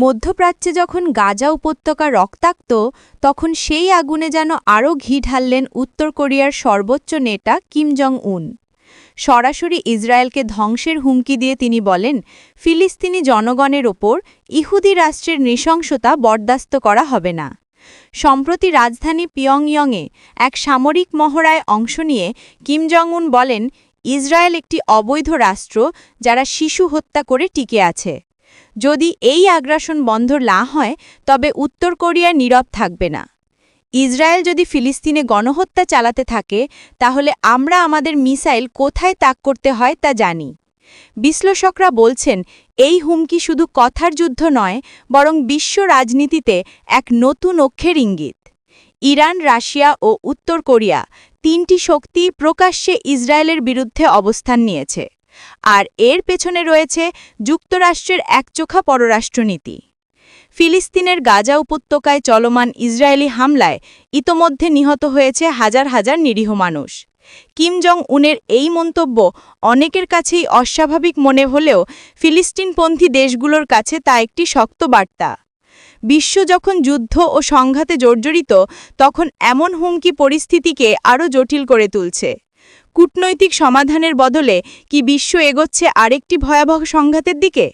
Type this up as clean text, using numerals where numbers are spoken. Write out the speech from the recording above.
মধ্যপ্রাচ্যে যখন গাজা উপত্যকা রক্তাক্ত তখন সেই আগুনে যেন আরও ঘি ঢাললেন উত্তর কোরিয়ার সর্বোচ্চ নেতা কিম জং উন। সরাসরি ইসরায়েলকে ধ্বংসের হুমকি দিয়ে তিনি বলেন, ফিলিস্তিনি জনগণের ওপর ইহুদি রাষ্ট্রের নৃশংসতা বরদাস্ত করা হবে না। সম্প্রতি রাজধানী পিয়ংইয়ংয়ে এক সামরিক মহড়ায় অংশ নিয়ে কিম জং উন বলেন, ইসরায়েল একটি অবৈধ রাষ্ট্র যারা শিশু হত্যা করে টিকে আছে। যদি এই আগ্রাসন বন্ধ না হয় তবে উত্তর কোরিয়া নীরব থাকবে না। ইসরায়েল যদি ফিলিস্তিনে গণহত্যা চালাতে থাকে তাহলে আমরা আমাদের মিসাইল কোথায় তাক করতে হয় তা জানি। বিশ্লেষকরা বলছেন, এই হুমকি শুধু কথার যুদ্ধ নয়, বরং বিশ্ব রাজনীতিতে এক নতুন অক্ষের ইঙ্গিত। ইরান, রাশিয়া ও উত্তর কোরিয়া তিনটি শক্তি প্রকাশ্যে ইসরায়েলের বিরুদ্ধে অবস্থান নিয়েছে। আর এর পেছনে রয়েছে যুক্তরাষ্ট্রের একচোখা পররাষ্ট্রনীতি। ফিলিস্তিনের গাজা উপত্যকায় চলমান ইসরায়েলি হামলায় ইতোমধ্যে নিহত হয়েছে হাজার হাজার নিরীহ মানুষ। কিম জং উনের এই মন্তব্য অনেকের কাছেই অস্বাভাবিক মনে হলেও ফিলিস্তিনপন্থী দেশগুলোর কাছে তা একটি শক্ত বার্তা। বিশ্ব যখন যুদ্ধ ও সংঘাতে জর্জরিত তখন এমন হুমকি পরিস্থিতিকে আরও জটিল করে তুলছে। কূটনৈতিক সমাধানের বদলে কি বিশ্ব এগোচ্ছে আরেকটি ভয়াবহ সংঘাতের দিকে?